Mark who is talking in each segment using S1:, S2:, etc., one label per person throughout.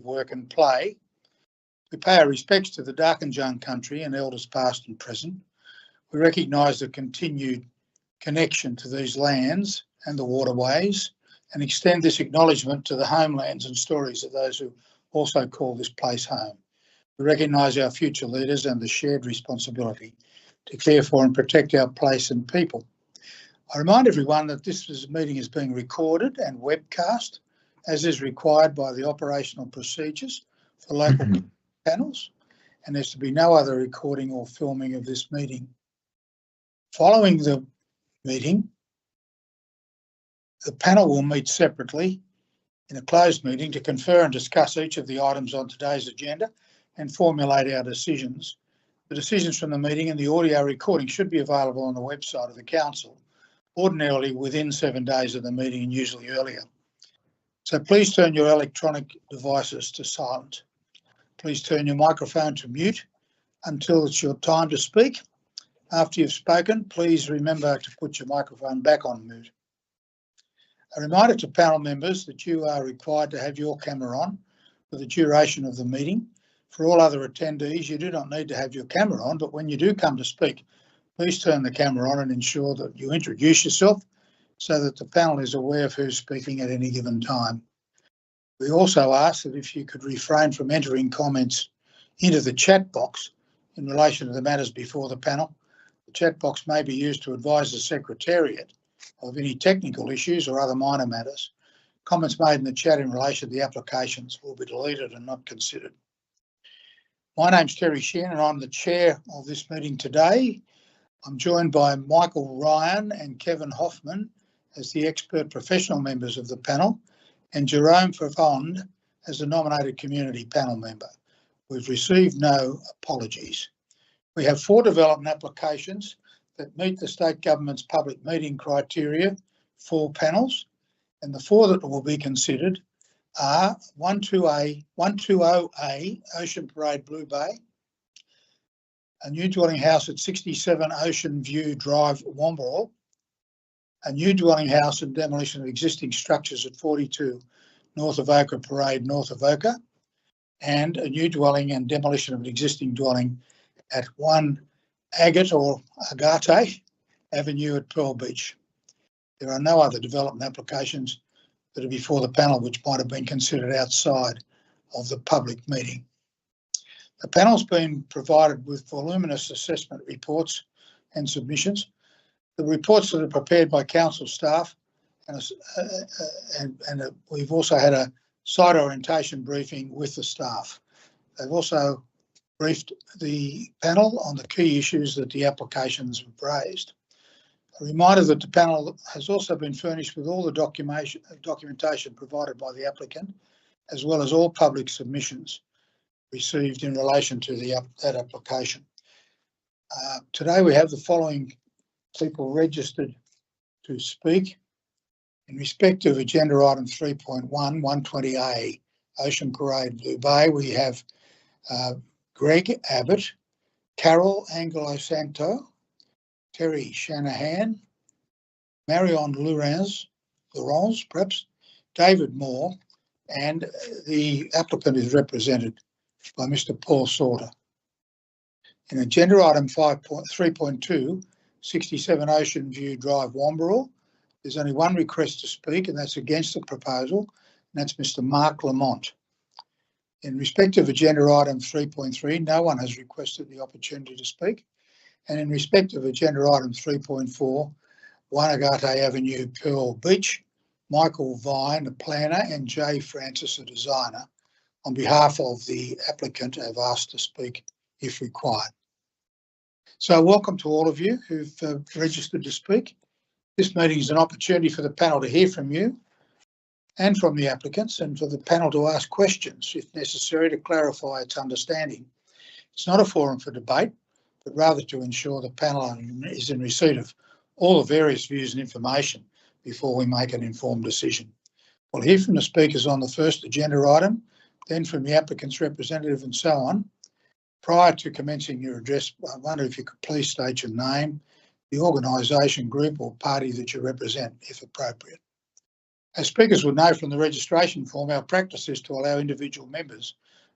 S1: work and play. We pay our respects to the Darkinjung country and elders past and present. We recognise the continued connection to these lands and the waterways and extend this acknowledgement to the homelands and stories of those who also call this place home. We recognise our future leaders and the shared responsibility to care for and protect our place and people. I remind everyone that this meeting is being recorded and webcast, as is required by the operational procedures for local panels, and there's to be no other recording or filming of this meeting. Following the meeting, the panel will meet separately in a closed meeting to confer and discuss each of the items on today's agenda and formulate our decisions. The decisions from the meeting and the audio recording should be available on the website of the Council, ordinarily within 7 days of the meeting and usually earlier. So please turn your electronic devices to silent. Please turn your microphone to mute until it's your time to speak. After you've spoken, please remember to put your microphone back on mute. A reminder to panel members that you are required to have your camera on for the duration of the meeting. For all other attendees, you do not need to have your camera on, but when you do come to speak, please turn the camera on and ensure that you introduce yourself so that the panel is aware of who's speaking at any given time. We also ask that if you could refrain from entering comments into the chat box in relation to the matters before the panel. The chat box may be used to advise the Secretariat of any technical issues or other minor matters. Comments made in the chat in relation to the applications will be deleted and not considered. My name's Terry Sheehan and I'm the chair of this meeting today. I'm joined by Michael Ryan and Kevin Hoffman as the expert professional members of the panel, and Jerome Favond as the nominated community panel member. We've received no apologies. We have 4 development applications that meet the state government's public meeting criteria for panels, and the 4 that will be considered are 120A Ocean Parade Blue Bay, a new dwelling house at 67 Ocean View Drive, Womberall, a new dwelling house and demolition of existing structures at 42 North of Oka Parade, North of Oka, and a new dwelling and demolition of an existing dwelling at 1 Agate or Agate Avenue at Pearl Beach. There are no other development applications that are before the panel which might have been considered outside of the public meeting. The panel's been provided with voluminous assessment reports and submissions. The reports that are prepared by council staff and we've also had a site orientation briefing with the staff. They've also briefed the panel on the key issues that the applications have raised. A reminder that the panel has also been furnished with all the documentation provided by the applicant, as well as all public submissions received in relation to that application. Today we have the following people registered to speak. In respect of agenda item 3.1, 120A, Ocean Parade Blue Bay, we have Greg Abbott, Carol Angelo-Santo, Terry Shanahan, Marion Laurence, perhaps, David Moore, and the applicant is represented by Mr. Paul Sauter. In agenda item 3.2, 67 Ocean View Drive, Womberall, there's only one request to speak, and that's against the proposal, and that's Mr. Mark Lamont. In respect of agenda item 3.3, no one has requested the opportunity to speak. And in respect of agenda item 3.4, 1 Agate Avenue, Pearl Beach, Michael Vine, a planner, and Jay Francis, a designer, on behalf of the applicant, have asked to speak if required. So welcome to all of you who've registered to speak. This meeting is an opportunity for the panel to hear from you and from the applicants, and for the panel to ask questions, if necessary, to clarify its understanding. It's not a forum for debate, but rather to ensure the panel is in receipt of all the various views and information before we make an informed decision. We'll hear from the speakers on the first agenda item, then from the applicant's representative and so on. Prior to commencing your address, I wonder if you could please state your name, the organisation, group or party that you represent, if appropriate. As speakers would know from the registration form, our practice is to allow individual members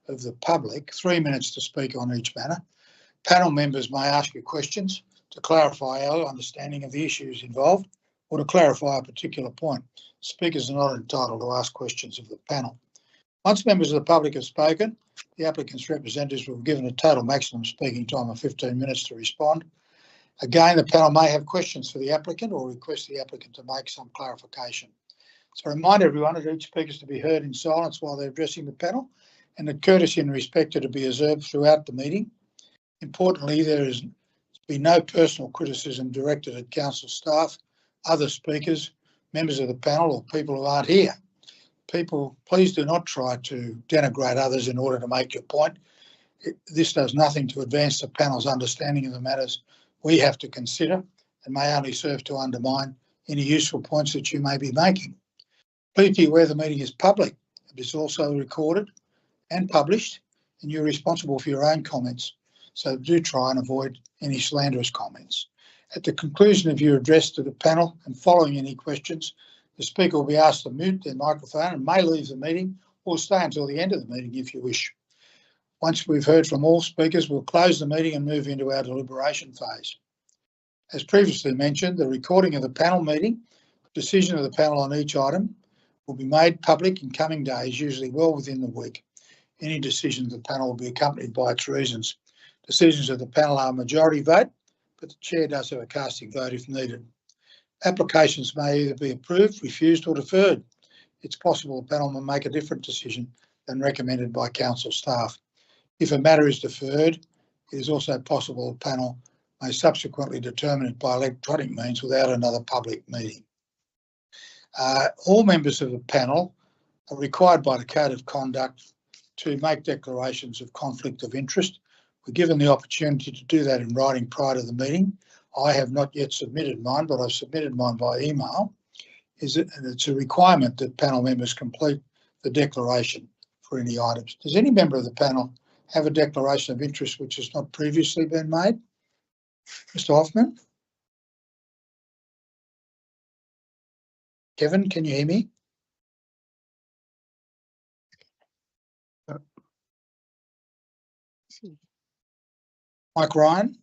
S1: of the public 3 minutes to speak on each matter. Panel members may ask you questions to clarify our understanding of the issues involved or to clarify a particular point. Speakers are not entitled to ask questions of the panel. Once members of the public have spoken, the applicant's representatives will be given a total maximum speaking time of 15 minutes to respond. Again, the panel may have questions for the applicant or request the applicant to make some clarification. So I remind everyone that each speaker is to be heard in silence while they're addressing the panel, and that courtesy and respect are to be observed throughout the meeting. Importantly, there is to be no personal criticism directed at council staff, other speakers, members of the panel, or people who aren't here. People, please do not try to denigrate others in order to make your point. This does nothing to advance the panel's understanding of the matters we have to consider and may only serve to undermine any useful points that you may be making. Please be aware the meeting is public. It is also recorded and published, and you're responsible for your own comments. So do try and avoid any slanderous comments. At the conclusion of your address to the panel and following any questions, the speaker will be asked to mute their microphone and may leave the meeting or stay until the end of the meeting if you wish. Once we've heard from all speakers, we'll close the meeting and move into our deliberation phase. As previously mentioned, the recording of the panel meeting, decision of the panel on each item, will be made public in coming days, usually well within the week. Any decision of the panel will be accompanied by its reasons. Decisions of the panel are a majority vote, but the chair does have a casting vote if needed. Applications may either be approved, refused or deferred. It's possible the panel may make a different decision than recommended by council staff. If a matter is deferred, it is also possible the panel may subsequently determine it by electronic means without another public meeting. All members of the panel are required by the Code of Conduct to make declarations of conflict of interest. We're given the opportunity to do that in writing prior to the meeting. I have not yet submitted mine, but I've submitted mine by email. And it's a requirement that panel members complete the declaration for any items. Does any member of the panel have a declaration of interest which has not previously been made? Mr. Hoffman? Kevin, can you hear me? Mike Ryan?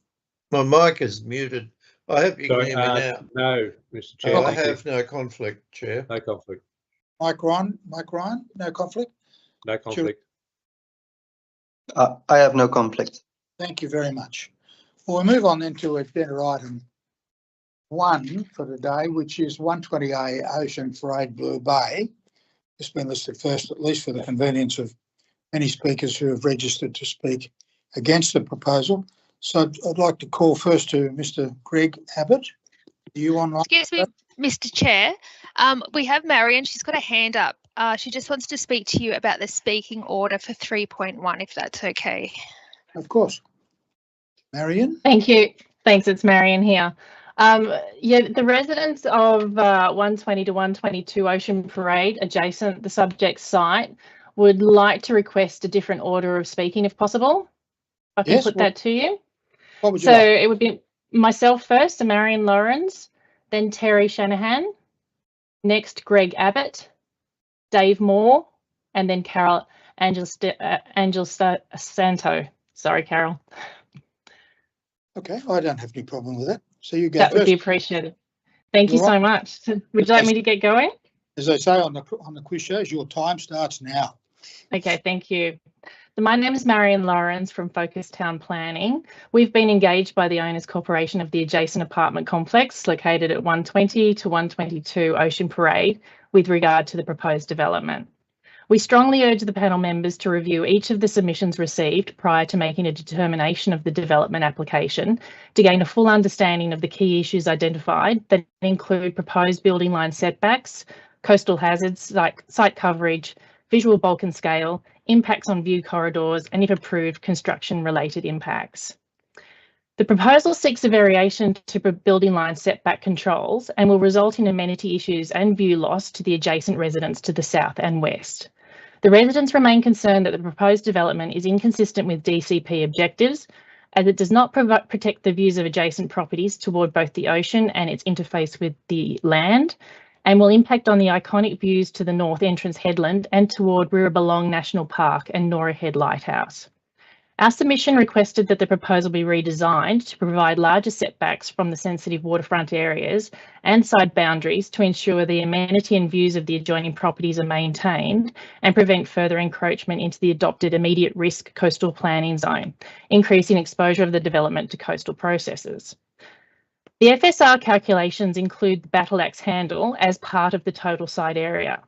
S2: My mic is muted. I hope you can hear me now.
S3: No, Mr. Chair.
S2: I have no conflict, Chair.
S3: No conflict.
S1: Mike Ryan, no conflict?
S3: No conflict.
S4: I have no conflict.
S1: Thank you very much. Well, we'll move on then to agenda item 1 for today, which is 120A Ocean Parade Blue Bay. It's been listed first, at least for the convenience of many speakers who have registered to speak against the proposal. So I'd like to call first to Mr. Greg Abbott. Are you online?
S5: Excuse me, Mr. Chair. We have Marion. She's got a hand up. She just wants to speak to you about the speaking order for 3.1, if that's okay.
S1: Of course. Marion?
S6: Thank you. Thanks, it's Marion here. The residents of 120 to 122 Ocean Parade, adjacent the subject site, would like to request a different order of speaking if possible. I can put that to you.
S1: What would you
S6: so
S1: like?
S6: It would be myself first, so Marion Lawrence, then Terry Shanahan, next Greg Abbott, Dave Moore, and then Carol Angel Santo. Sorry, Carol.
S1: Okay, I don't have any problem with that. So you go
S6: That
S1: first.
S6: would be appreciated. Thank you so much. So would you like me to get going?
S1: As they say on the quiz shows, your time starts now.
S6: Okay, thank you. So my name is Marion Lawrence from Focus Town Planning. We've been engaged by the Owners Corporation of the adjacent apartment complex located at 120 to 122 Ocean Parade with regard to the proposed development. We strongly urge the panel members to review each of the submissions received prior to making a determination of the development application to gain a full understanding of the key issues identified that include proposed building line setbacks, coastal hazards like site coverage, visual bulk and scale, impacts on view corridors, and if approved, construction-related impacts. The proposal seeks a variation to building line setback controls and will result in amenity issues and view loss to the adjacent residents to the south and west. The residents remain concerned that the proposed development is inconsistent with DCP objectives, as it does not protect the views of adjacent properties toward both the ocean and its interface with the land, and will impact on the iconic views to the north entrance headland and toward Wirrabulong National Park and Nora Head Lighthouse. Our submission requested that the proposal be redesigned to provide larger setbacks from the sensitive waterfront areas and side boundaries to ensure the amenity and views of the adjoining properties are maintained and prevent further encroachment into the adopted immediate risk coastal planning zone, increasing exposure of the development to coastal processes. The FSR calculations include the battle axe handle as part of the total site area.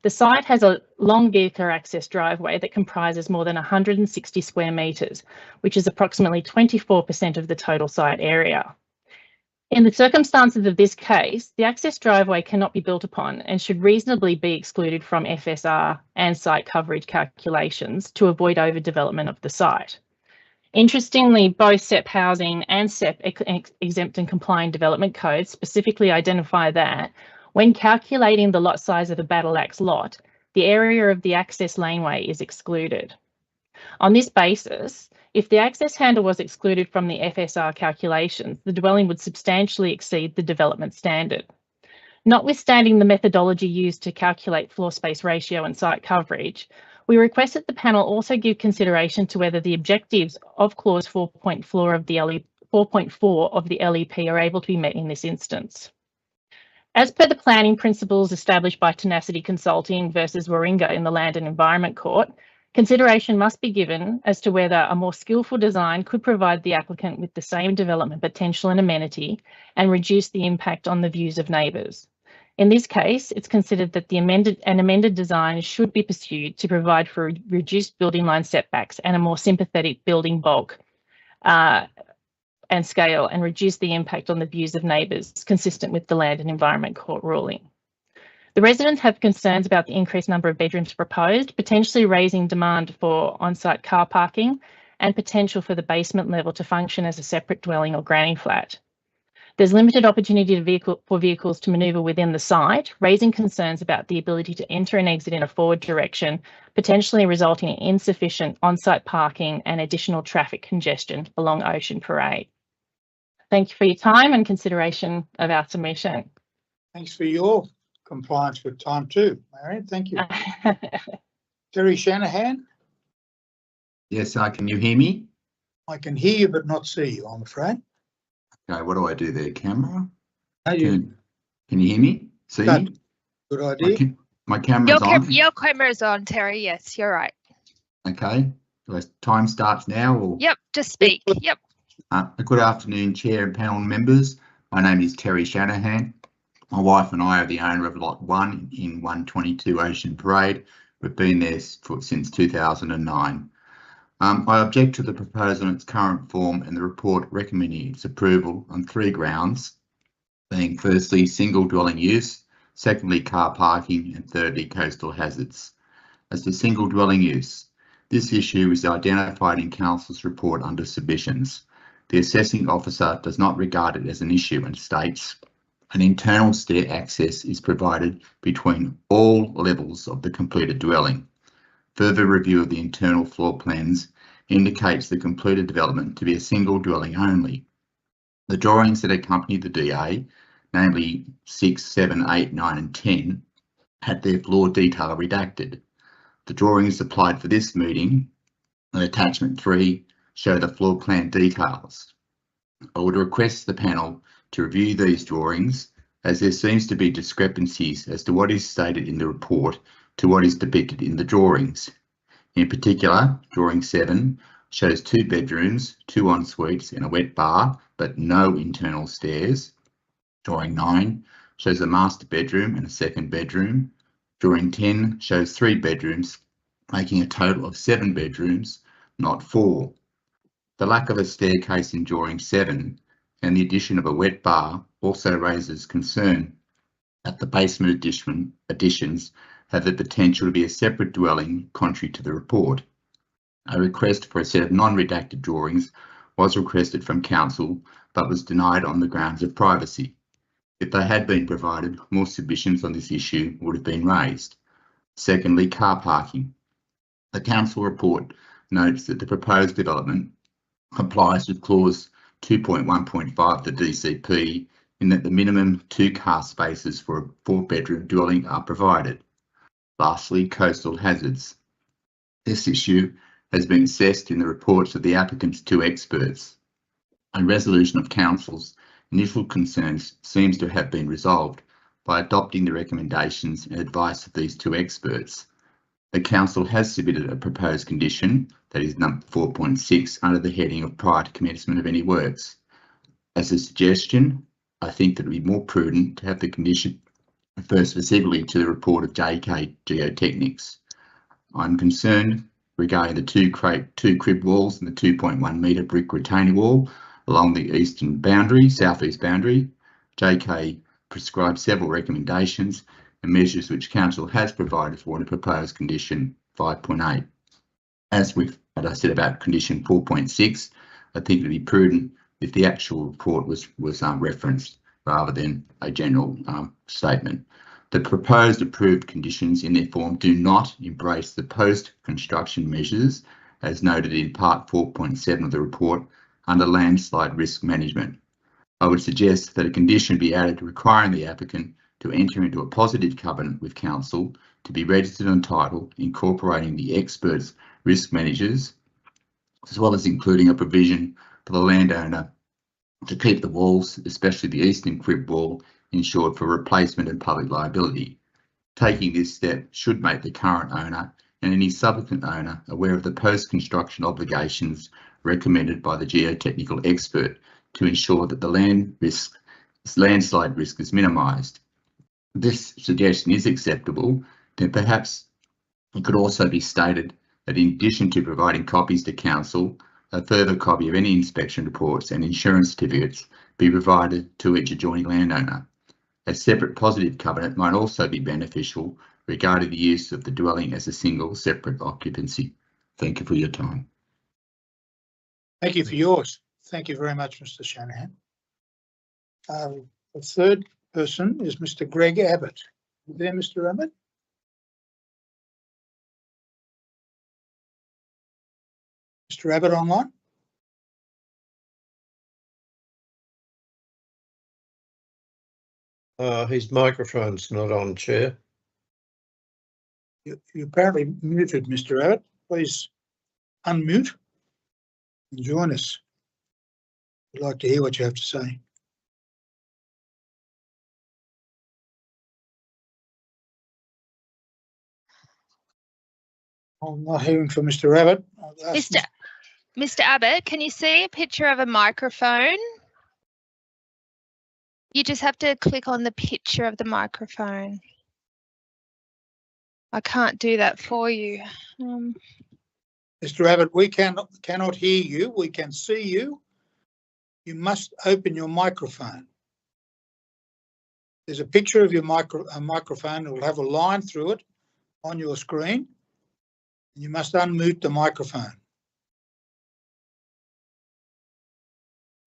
S6: The site has a long vehicular access driveway that comprises more than 160 square metres, which is approximately 24% of the total site area. In the circumstances of this case, the access driveway cannot be built upon and should reasonably be excluded from FSR and site coverage calculations to avoid overdevelopment of the site. Interestingly, both SEP housing and SEP exempt and complying development codes specifically identify that when calculating the lot size of a battle axe lot, the area of the access laneway is excluded. On this basis, if the access handle was excluded from the FSR calculations, the dwelling would substantially exceed the development standard. Notwithstanding the methodology used to calculate floor space ratio and site coverage, we request that the panel also give consideration to whether the objectives of clause 4.4 of the LEP are able to be met in this instance. As per the planning principles established by Tenacity Consulting versus Warringah in the Land and Environment Court, consideration must be given as to whether a more skillful design could provide the applicant with the same development potential and amenity and reduce the impact on the views of neighbours. In this case, it's considered that an amended design should be pursued to provide for reduced building line setbacks and a more sympathetic building bulk and scale, and reduce the impact on the views of neighbours consistent with the Land and Environment Court ruling. The residents have concerns about the increased number of bedrooms proposed, potentially raising demand for on-site car parking and potential for the basement level to function as a separate dwelling or granny flat. There's limited opportunity for vehicles to manoeuvre within the site, raising concerns about the ability to enter and exit in a forward direction, potentially resulting in insufficient on-site parking and additional traffic congestion along Ocean Parade. Thank you for your time and consideration of our submission.
S1: Thanks for your compliance with time too, Marion. Thank you. Terry Shanahan.
S4: Yes, can you hear me?
S1: I can hear you but not see you, I'm afraid.
S4: Okay, what do I do there? Camera?
S1: Can
S4: you hear me? See me?
S1: Good idea.
S4: My camera's on.
S5: Your camera's on, Terry. Yes, you're right.
S4: Okay. Time starts now? Or?
S5: Yep, just speak. Yep.
S4: Good afternoon, Chair and panel members. My name is Terry Shanahan. My wife and I are the owner of Lot 1 in 122 Ocean Parade. We've been there since 2009. I object to the proposal in its current form and the report recommending its approval on 3 grounds, being firstly single dwelling use, secondly car parking, and thirdly coastal hazards. As to single dwelling use, this issue is identified in Council's report under submissions. The assessing officer does not regard it as an issue and states an internal stair access is provided between all levels of the completed dwelling. Further review of the internal floor plans indicates the completed development to be a single dwelling only. The drawings that accompany the DA, namely 6, 7, 8, 9 and 10, had their floor detail redacted. The drawings applied for this meeting on attachment 3 show the floor plan details. I would request the panel to review these drawings as there seems to be discrepancies as to what is stated in the report to what is depicted in the drawings. In particular, drawing 7 shows 2 bedrooms, 2 en-suites and a wet bar, but no internal stairs. Drawing 9 shows a master bedroom and a second bedroom. Drawing 10 shows 3 bedrooms, making a total of 7 bedrooms, not 4. The lack of a staircase in drawing 7 and the addition of a wet bar also raises concern that the basement additions have the potential to be a separate dwelling contrary to the report. A request for a set of non-redacted drawings was requested from Council but was denied on the grounds of privacy. If they had been provided, more submissions on this issue would have been raised. Secondly, car parking. The Council report notes that the proposed development complies with clause 2.1.5 of the DCP in that the minimum 2 car spaces for a 4-bedroom dwelling are provided. Lastly, coastal hazards. This issue has been assessed in the reports of the applicant's 2 experts. A resolution of council's initial concerns seems to have been resolved by adopting the recommendations and advice of these 2 experts. The council has submitted a proposed condition, that is number 4.6, under the heading of prior to commencement of any works. As a suggestion, I think that it would be more prudent to have the condition refer specifically to the report of JK Geotechnics. I'm concerned regarding the 2 crib walls and the 2.1 metre brick retaining wall along the southeast boundary. JK prescribed several recommendations and measures which council has provided for in a proposed condition 5.8. As I said about condition 4.6, I think it would be prudent if the actual report was referenced rather than a general statement. The proposed approved conditions in their form do not embrace the post-construction measures as noted in part 4.7 of the report under landslide risk management. I would suggest that a condition be added requiring the applicant to enter into a positive covenant with council to be registered on title, incorporating the experts' risk managers, as well as including a provision for the landowner to keep the walls, especially the eastern crib wall, insured for replacement and public liability. Taking this step should make the current owner and any subsequent owner aware of the post-construction obligations recommended by the geotechnical expert to ensure that the landslide risk is minimised. If this suggestion is acceptable, then perhaps it could also be stated that in addition to providing copies to council, a further copy of any inspection reports and insurance certificates be provided to each adjoining landowner. A separate positive covenant might also be beneficial regarding the use of the dwelling as a single separate occupancy. Thank you for your time.
S1: Thank you for yours. Thank you very much, Mr. Shanahan. The third person is Mr. Greg Abbott. You there, Mr. Abbott? Mr. Abbott online?
S2: His microphone's not on, Chair.
S1: You apparently muted, Mr. Abbott. Please unmute and join us. We'd like to hear what you have to say. I'm not hearing from Mr. Abbott.
S5: Mr. Abbott, can you see a picture of a microphone? You just have to click on the picture of the microphone. I can't do that for you.
S1: Mr. Abbott, we cannot hear you. We can see you. You must open your microphone. There's a picture of your microphone. It will have a line through it on your screen. You must unmute the microphone.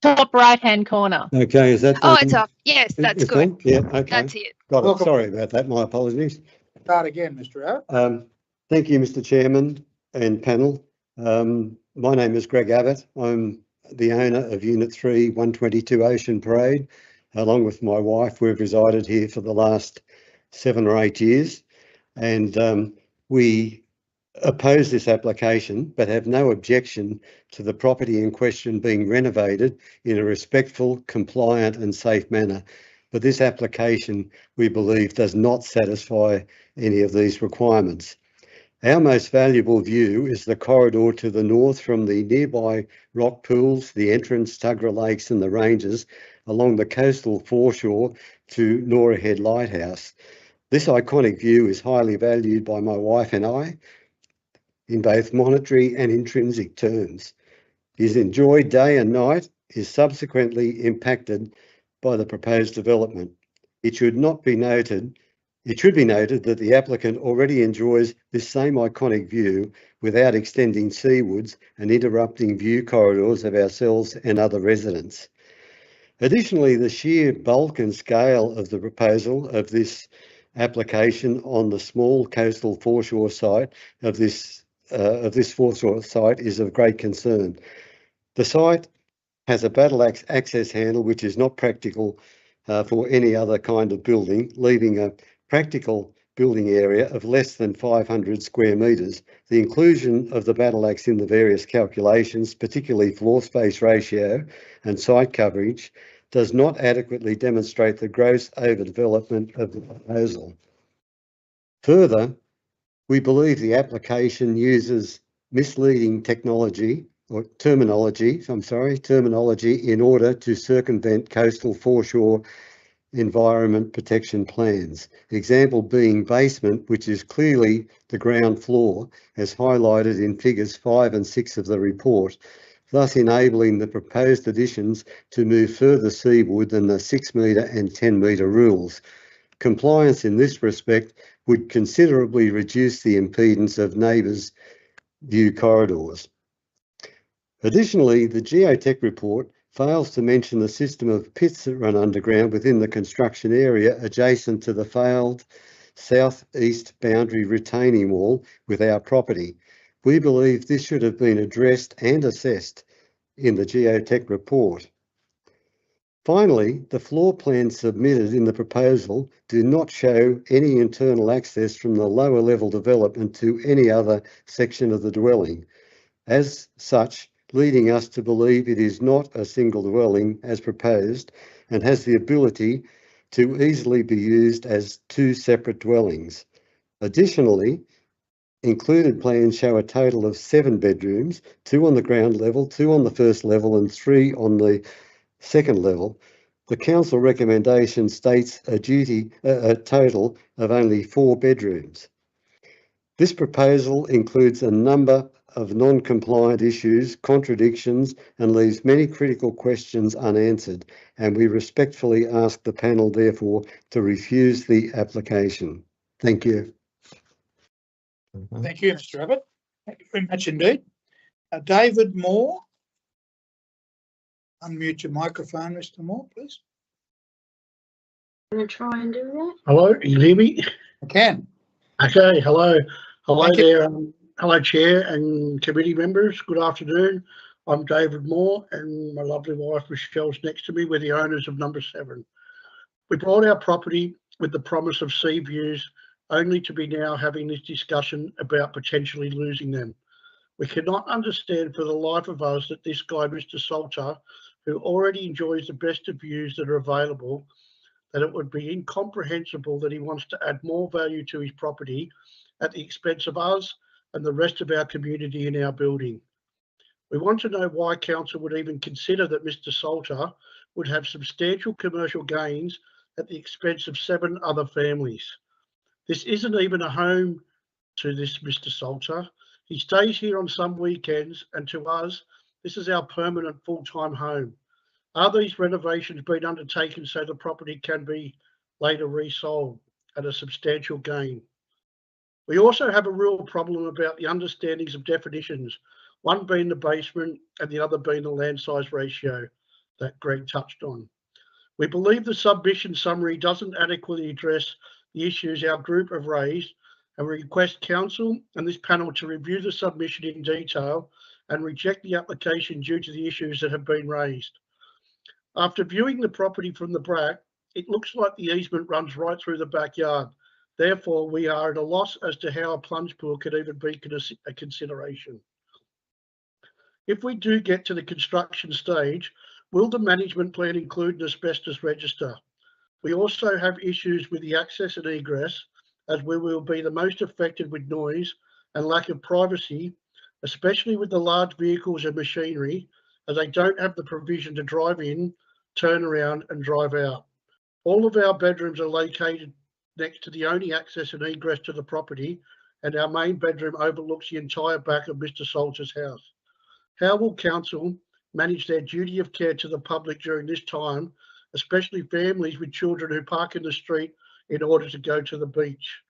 S6: Top right-hand corner.
S7: Okay, is that?
S5: Oh, it's off. Yes, that's good.
S7: Yeah, okay.
S5: That's it.
S7: Got it.
S1: Welcome.
S7: Sorry about that. My apologies.
S1: Start again, Mr. Abbott.
S7: Thank you, Mr. Chairman and panel. My name is Greg Abbott. I'm the owner of Unit 3, 122 Ocean Parade. Along with my wife, we've resided here for the last 7 or 8 years, and we oppose this application but have no objection to the property in question being renovated in a respectful, compliant and safe manner. But this application, we believe, does not satisfy any of these requirements. Our most valuable view is the corridor to the north from the nearby rock pools, the entrance, Tuggerah Lakes and the ranges along the coastal foreshore to Nora Head Lighthouse. This iconic view is highly valued by my wife and I in both monetary and intrinsic terms. It is enjoyed day and night, is subsequently impacted by the proposed development. It should be noted that the applicant already enjoys this same iconic view without extending seawards and interrupting view corridors of ourselves and other residents. Additionally, the sheer bulk and scale of the proposal of this application on the small coastal foreshore site of this foreshore site is of great concern. The site has a battle axe access handle which is not practical for any other kind of building, leaving a practical building area of less than 500 square metres. The inclusion of the battle axe in the various calculations, particularly floor space ratio and site coverage, does not adequately demonstrate the gross overdevelopment of the proposal. Further, we believe the application uses misleading terminology in order to circumvent coastal foreshore environment protection plans. Example being basement, which is clearly the ground floor, as highlighted in figures 5 and 6 of the report, thus enabling the proposed additions to move further seaward than the 6 metre and 10 metre rules. Compliance in this respect would considerably reduce the impedance of neighbours' view corridors. Additionally, the geotech report fails to mention the system of pits that run underground within the construction area adjacent to the failed southeast boundary retaining wall with our property. We believe this should have been addressed and assessed in the geotech report. Finally, the floor plans submitted in the proposal do not show any internal access from the lower level development to any other section of the dwelling. As such, leading us to believe it is not a single dwelling as proposed and has the ability to easily be used as 2 separate dwellings. Additionally, included plans show a total of 7 bedrooms, 2 on the ground level, 2 on the first level and 3 on the second level. The council recommendation states a total of only 4 bedrooms. This proposal includes a number of non-compliant issues, contradictions, and leaves many critical questions unanswered, and we respectfully ask the panel, therefore, to refuse the application. Thank you.
S1: Thank you, Mr. Abbott. Thank you very much indeed. David Moore. Unmute your microphone, Mr. Moore, please.
S8: I'm going to try and do that.
S9: Hello, can you hear me?
S1: I can.
S9: Okay, hello. Hello
S1: Thank you.
S9: there. Hello, Chair and committee members. Good afternoon. I'm David Moore and my lovely wife Michelle's next to me. We're the owners of number 7. We bought our property with the promise of sea views, only to be now having this discussion about potentially losing them. We cannot understand for the life of us that this guy, Mr. Salter, who already enjoys the best of views that are available, that it would be incomprehensible that he wants to add more value to his property at the expense of us and the rest of our community in our building. We want to know why council would even consider that Mr. Salter would have substantial commercial gains at the expense of 7 other families. This isn't even a home to this Mr. Salter. He stays here on some weekends, and to us, this is our permanent full-time home. Are these renovations being undertaken so the property can be later resold at a substantial gain? We also have a real problem about the understandings of definitions, one being the basement and the other being the land size ratio that Greg touched on. We believe the submission summary doesn't adequately address the issues our group have raised, and we request council and this panel to review the submission in detail and reject the application due to the issues that have been raised. After viewing the property from the back, it looks like the easement runs right through the backyard. Therefore, we are at a loss as to how a plunge pool could even be a consideration. If we do get to the construction stage, will the management plan include an asbestos register? We also have issues with the access and egress, as we will be the most affected with noise and lack of privacy, especially with the large vehicles and machinery, as they don't have the provision to drive in, turn around and drive out. All of our bedrooms are located next to the only access and egress to the property, and our main bedroom overlooks the entire back of Mr. Salter's house. How will council manage their duty of care to the public during this time, especially families with children who park in the street in order to go to the beach?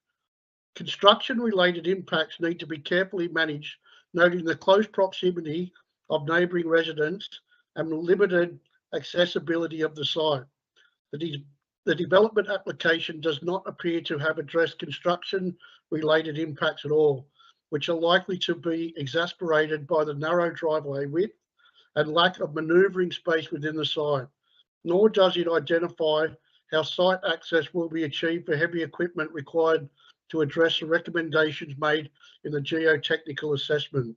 S9: Construction-related impacts need to be carefully managed, noting the close proximity of neighbouring residents and limited accessibility of the site. The development application does not appear to have addressed construction-related impacts at all, which are likely to be exacerbated by the narrow driveway width and lack of manoeuvring space within the site. Nor does it identify how site access will be achieved for heavy equipment required to address the recommendations made in the geotechnical assessment.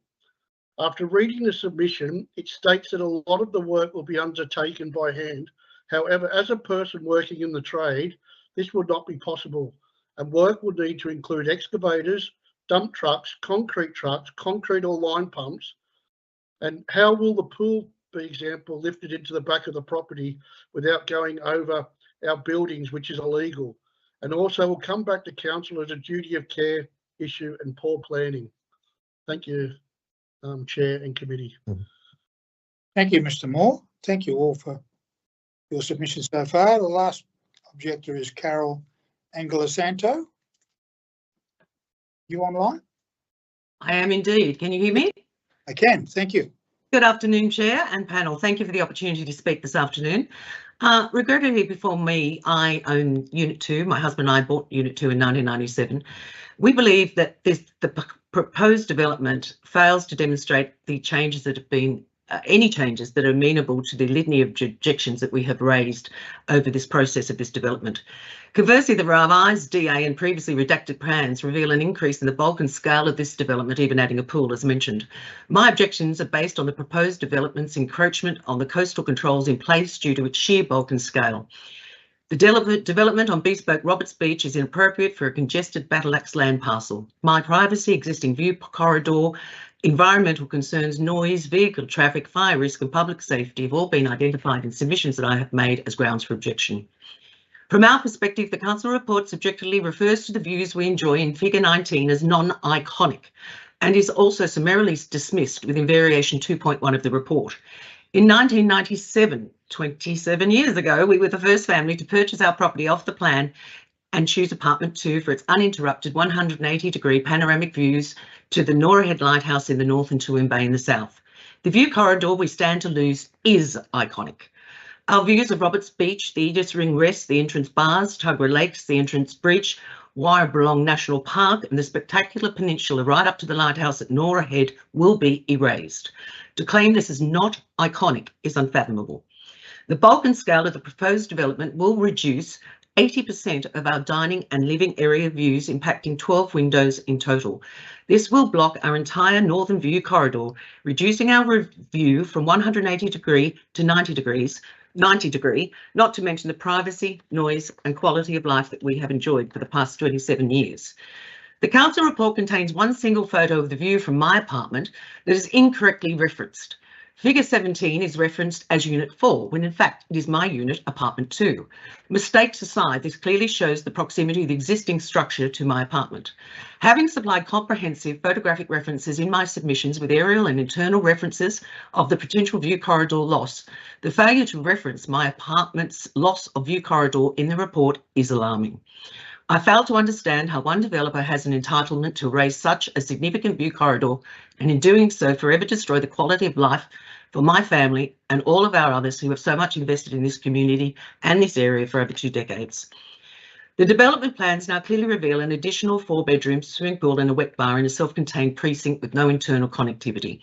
S9: After reading the submission, it states that a lot of the work will be undertaken by hand. However, as a person working in the trade, this will not be possible, and work will need to include excavators, dump trucks, concrete or line pumps. And how will the pool, for example, lifted into the back of the property without going over our buildings, which is illegal? And also will come back to council as a duty of care issue and poor planning. Thank you, Chair and Committee.
S1: Thank you, Mr. Moore. Thank you all for your submissions so far. The last objector is Carol Angelasanto. You online?
S10: I am indeed. Can you hear me?
S1: I can, thank you.
S10: Good afternoon, Chair and panel. Thank you for the opportunity to speak this afternoon. Regrettably, before me, I own Unit 2. My husband and I bought Unit 2 in 1997. We believe that the proposed development fails to demonstrate the changes that have been any changes that are amenable to the litany of objections that we have raised over this process of this development. Conversely, the revised DA and previously redacted plans reveal an increase in the bulk and scale of this development, even adding a pool as mentioned. My objections are based on the proposed development's encroachment on the coastal controls in place due to its sheer bulk and scale. The development on bespoke Roberts Beach is inappropriate for a congested battle axe land parcel. My privacy, existing view corridor, environmental concerns, noise, vehicle traffic, fire risk and public safety have all been identified in submissions that I have made as grounds for objection. From our perspective, the council report subjectively refers to the views we enjoy in figure 19 as non-iconic and is also summarily dismissed within variation 2.1 of the report. In 1997, 27 years ago, we were the first family to purchase our property off the plan and choose apartment 2 for its uninterrupted 180-degree panoramic views to the Nora Head Lighthouse in the north and Toowoomba Bay in the south. The view corridor we stand to lose is iconic. Our views of Roberts Beach, the Edith Ring Rest, the entrance bars, Tuggerah Lakes, the entrance bridge, Wyerbalong National Park and the spectacular peninsula right up to the lighthouse at Nora Head will be erased. To claim this is not iconic is unfathomable. The bulk and scale of the proposed development will reduce 80% of our dining and living area views, impacting 12 windows in total. This will block our entire northern view corridor, reducing our view from 180 degree to 90 degree, not to mention the privacy, noise and quality of life that we have enjoyed for the past 27 years. The council report contains one single photo of the view from my apartment that is incorrectly referenced. Figure 17 is referenced as Unit 4, when in fact it is my unit, Apartment 2. Mistakes aside, this clearly shows the proximity of the existing structure to my apartment. Having supplied comprehensive photographic references in my submissions with aerial and internal references of the potential view corridor loss, the failure to reference my apartment's loss of view corridor in the report is alarming. I fail to understand how one developer has an entitlement to erase such a significant view corridor and in doing so forever destroy the quality of life for my family and all of our others who have so much invested in this community and this area for over 2 decades. The development plans now clearly reveal an additional 4 bedrooms, swimming pool and a wet bar in a self-contained precinct with no internal connectivity.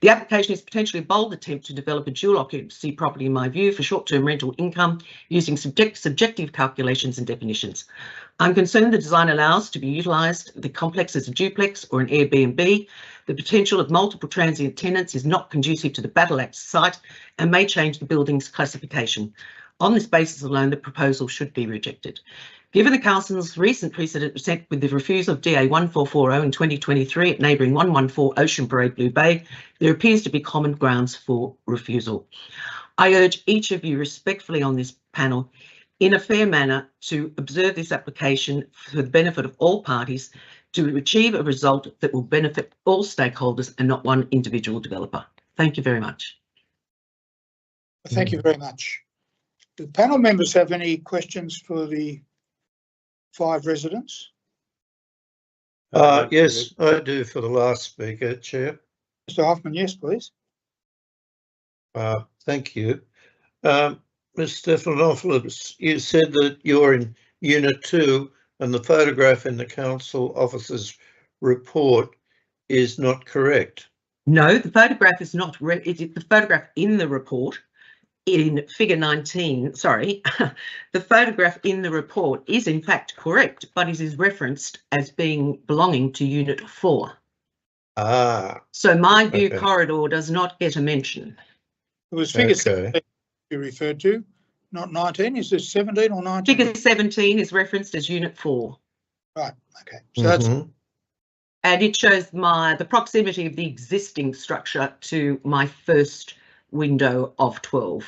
S10: The application is potentially a bold attempt to develop a dual occupancy property in my view for short-term rental income using subjective calculations and definitions. I'm concerned the design allows to be utilised the complex as a duplex or an Airbnb. The potential of multiple transient tenants is not conducive to the Battle Axe site and may change the building's classification. On this basis alone, the proposal should be rejected. Given the council's recent precedent set with the refusal of DA 1440 in 2023 at neighbouring 114 Ocean Parade Blue Bay, there appears to be common grounds for refusal. I urge each of you respectfully on this panel in a fair manner to observe this application for the benefit of all parties to achieve a result that will benefit all stakeholders and not one individual developer. Thank you very much.
S1: Thank you very much. Do panel members have any questions for the 5 residents?
S2: Yes, I do for the last speaker, Chair.
S1: Mr. Hoffman, yes, please.
S2: Thank you. Ms. Stephanopoulos, you said that you're in Unit 2 and the photograph in the council officer's report is not correct.
S10: No, the photograph is not. The photograph in the report in figure 19, sorry, the photograph in the report is in fact correct, but it is referenced as belonging to Unit 4.
S2: Ah,
S10: So my view
S2: okay.
S10: corridor does not get a mention.
S1: It was figure
S2: Okay.
S1: 17 you referred to, not 19. Is this 17 or 19?
S10: Figure 17 is referenced as Unit 4.
S1: Right, okay. So that's
S10: And it shows the proximity of the existing structure to my first window of 12.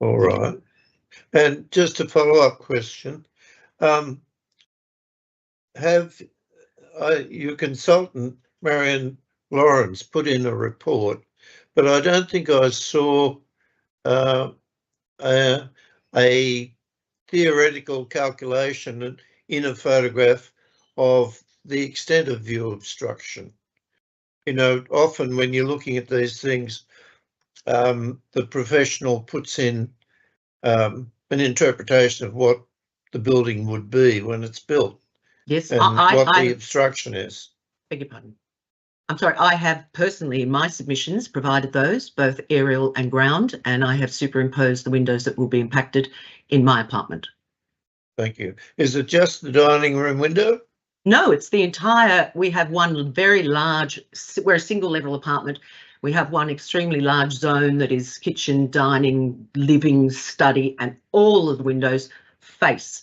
S2: all right. And just a follow-up question. Have your consultant, Marion Lawrence, put in a report, but I don't think I saw a theoretical calculation in a photograph of the extent of view obstruction. You know, often when you're looking at these things, the professional puts in an interpretation of what the building would be when it's built.
S10: Yes,
S2: And what the obstruction is.
S10: Beg your pardon. I'm sorry, I have personally in my submissions provided those, both aerial and ground, and I have superimposed the windows that will be impacted in my apartment.
S2: Thank you. Is it just the dining room window?
S10: No, it's the entire, we have one very large, we're a single level apartment. We have one extremely large zone that is kitchen, dining, living, study, and all of the windows face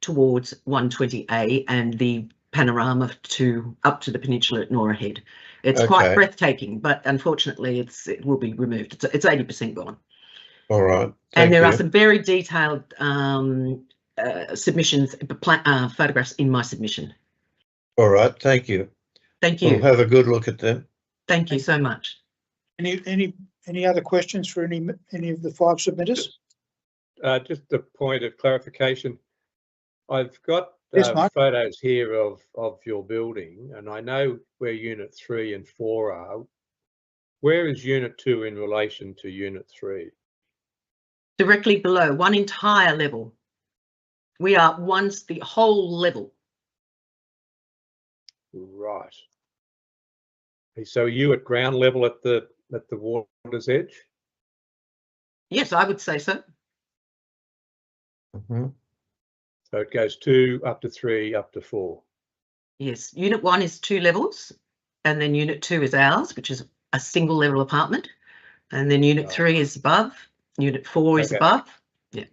S10: towards 120A and the panorama up to the peninsula at Nora Head. It's quite breathtaking, but unfortunately it will be removed. It's 80% gone.
S2: All right.
S10: And there are some very detailed submissions, photographs in my submission.
S2: All right, thank you.
S10: Thank you.
S2: We'll have a good look at them.
S10: Thank you so much.
S1: Any other questions for any of the 5 submitters?
S3: Just a point of clarification. I've got
S1: Yes,
S3: photos here of your building, and I know where Unit 3 and 4 are. Where is Unit 2 in relation to Unit 3?
S10: Directly below, one entire level. We are the whole level.
S3: Right. So are you at ground level at the water's edge?
S10: Yes, I would say so.
S3: So it goes 2 up to 3 up to 4.
S10: Yes, Unit 1 is 2 levels, and then Unit 2 is ours, which is a single level apartment, and then Unit 3 is above. Unit 4 is above. Yeah.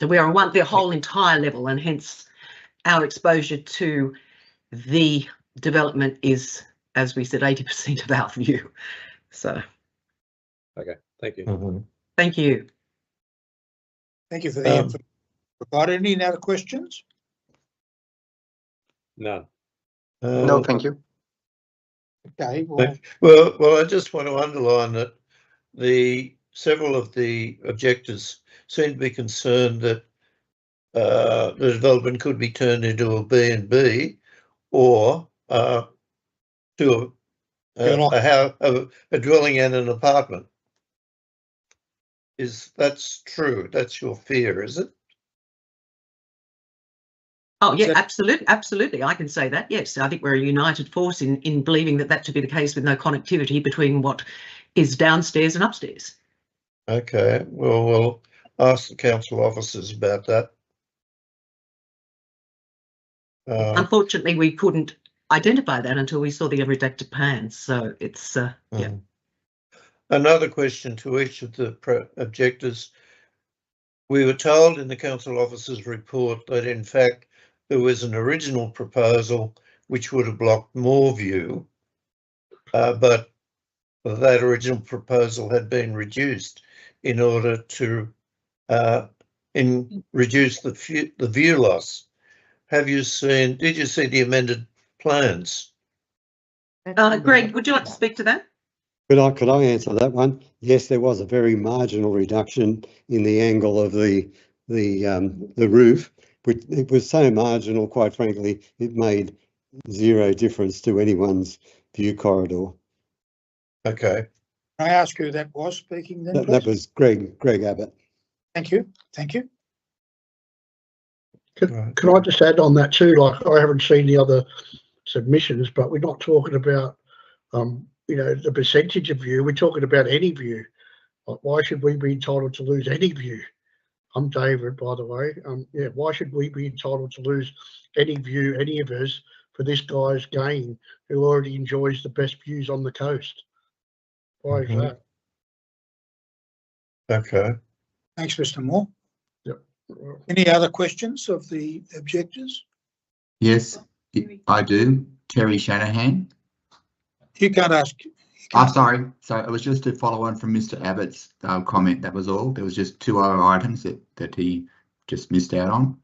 S10: So we are on the whole entire level, and hence our exposure to the development is, as we said, 80% of our view. So.
S3: Okay, thank you.
S10: Thank you.
S1: Thank you for the info provided. Any other questions?
S3: None.
S4: No, thank you.
S1: Okay.
S2: Well, I just want to underline that several of the objectors seem to be concerned that the development could be turned into a B&B or to a dwelling and an apartment. That's true? That's your fear, is it?
S10: Oh yeah, absolutely. I can say that. Yes, I think we're a united force in believing that to be the case, with no connectivity between what is downstairs and upstairs.
S2: Okay. Well, we'll ask the council officers about that.
S10: Unfortunately, we couldn't identify that until we saw the redacted plans. So it's yeah.
S2: Another question to each of the objectors. We were told in the council officer's report that in fact there was an original proposal which would have blocked more view, but that original proposal had been reduced in order to reduce the view loss. Did you see the amended plans?
S10: Greg, would you like to speak to that?
S7: Could I answer that one? Yes, there was a very marginal reduction in the angle of the roof, but it was so marginal, quite frankly, it made zero difference to anyone's view corridor.
S2: Okay.
S1: Can I ask who that was speaking then?
S7: That was Greg Abbott.
S1: Thank you. Thank you.
S9: Can I just add on that too? Like, I haven't seen the other submissions, but we're not talking about the percentage of view. We're talking about any view. Why should we be entitled to lose any view? I'm David, by the way. Yeah, why should we be entitled to lose any view, any of us, for this guy's gain who already enjoys the best views on the coast? Why is that?
S2: Okay.
S1: Thanks, Mr. Moore.
S9: Yep.
S1: Any other questions of the objectors?
S4: Yes, I do. Terry Shanahan.
S1: You can't ask.
S4: I'm sorry. So it was just to follow on from Mr. Abbott's comment. That was all. There was just 2 other items that he just missed out on.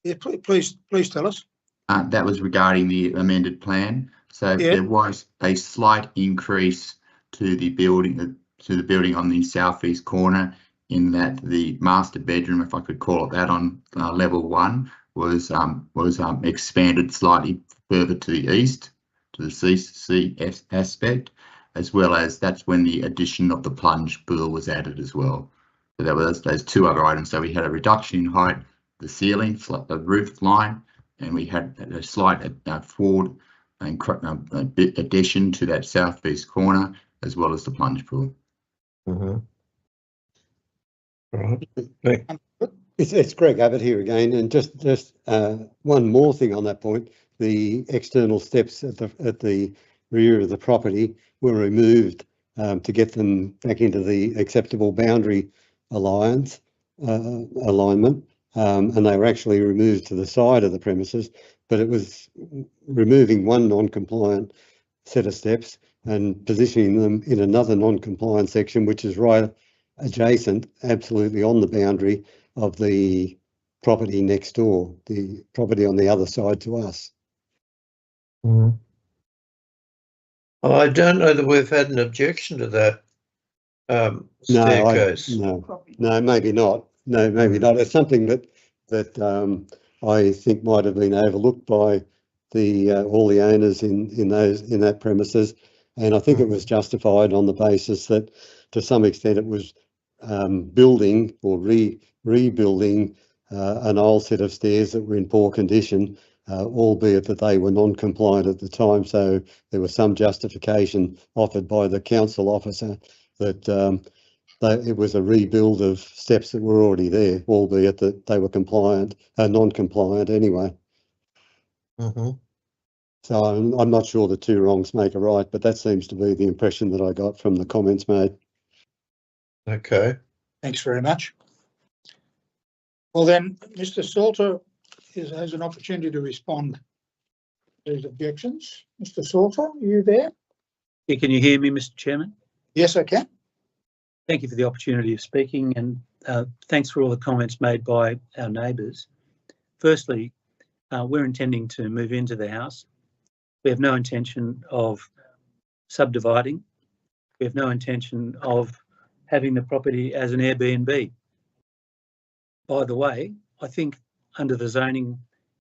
S1: Yeah, please tell us.
S4: That was regarding the amended plan. So
S1: Yeah.
S4: there was a slight increase to the building on the southeast corner, in that the master bedroom, if I could call it that, on level 1 was expanded slightly further to the east, to the CC aspect, as well as that's when the addition of the plunge pool was added as well. So there was those 2 other items. So we had a reduction in height, the ceiling, the roof line, and we had a slight forward addition to that southeast corner, as well as the plunge pool.
S2: Right.
S7: It's Greg Abbott here again, and just one more thing on that point. The external steps at the rear of the property were removed to get them back into the acceptable boundary alignment, and they were actually removed to the side of the premises, but it was removing one non-compliant set of steps and positioning them in another non-compliant section, which is right adjacent, absolutely on the boundary of the property next door, the property on the other side to us.
S2: I don't know that we've had an objection to that staircase.
S7: No, maybe not. No, maybe not. It's something that I think might have been overlooked by all the owners in that premises, and I think it was justified on the basis that to some extent it was building or rebuilding an old set of stairs that were in poor condition, albeit that they were non-compliant at the time. So there was some justification offered by the council officer that it was a rebuild of steps that were already there, albeit that they were non-compliant anyway. So I'm not sure the 2 wrongs make a right, but that seems to be the impression that I got from the comments made.
S2: Okay.
S1: Thanks very much. Well then, Mr. Salter has an opportunity to respond to these objections. Mr. Salter, are you there?
S11: Yeah, can you hear me, Mr. Chairman?
S1: Yes, I can.
S11: Thank you for the opportunity of speaking, and thanks for all the comments made by our neighbours. Firstly, we're intending to move into the house. We have no intention of subdividing. We have no intention of having the property as an Airbnb. By the way, I think under the zoning,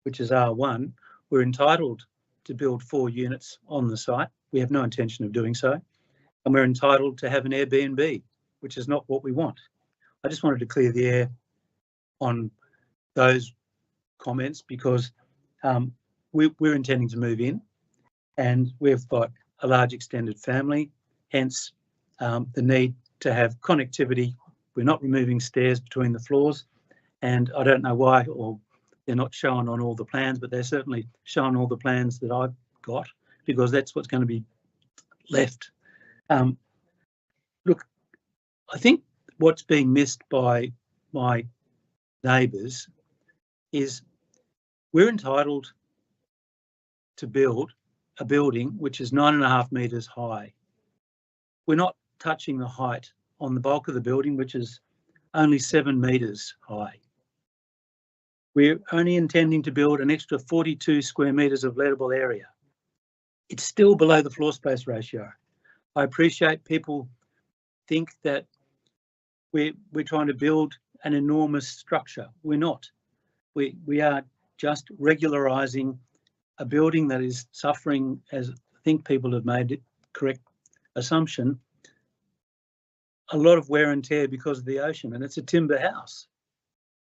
S11: which is R1, we're entitled to build 4 units on the site. We have no intention of doing so. And we're entitled to have an Airbnb, which is not what we want. I just wanted to clear the air on those comments because we're intending to move in, and we've got a large extended family, hence the need to have connectivity. We're not removing stairs between the floors, and I don't know why, or they're not shown on all the plans, but they're certainly shown all the plans that I've got, because that's what's going to be left. Look, I think what's being missed by my neighbours is we're entitled to build a building which is 9.5 metres high. We're not touching the height on the bulk of the building, which is only 7 metres high. We're only intending to build an extra 42 square metres of lettable area. It's still below the floor space ratio. I appreciate people think that we're trying to build an enormous structure. We're not. We are just regularising a building that is suffering, as I think people have made it correct assumption, a lot of wear and tear because of the ocean, and it's a timber house.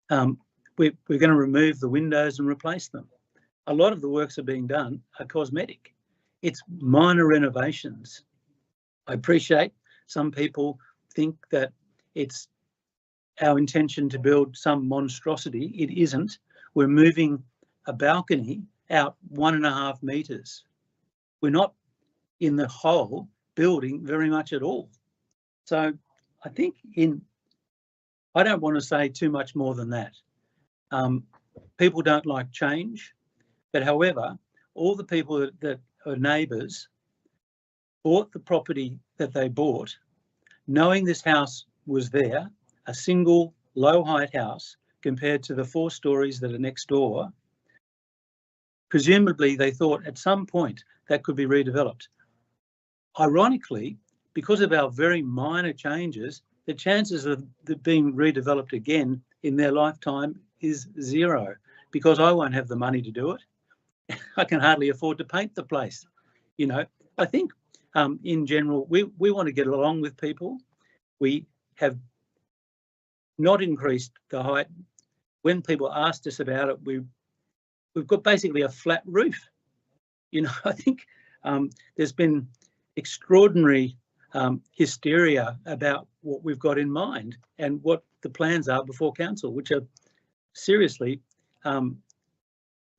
S11: We're going to remove the windows and replace them. A lot of the works are being done are cosmetic. It's minor renovations. I appreciate some people think that it's our intention to build some monstrosity. It isn't. We're moving a balcony out 1.5 metres. We're not in the whole building very much at all. So I think I don't want to say too much more than that. People don't like change, but however, all the people that are neighbours bought the property that they bought, knowing this house was there, a single low height house compared to the 4 stories that are next door. Presumably they thought at some point that could be redeveloped. Ironically, because of our very minor changes, the chances of it being redeveloped again in their lifetime is 0, because I won't have the money to do it. I can hardly afford to paint the place. You know, I think in general, we want to get along with people. We have not increased the height. When people asked us about it, we've got basically a flat roof. You know, I think there's been extraordinary hysteria about what we've got in mind and what the plans are before council, which are seriously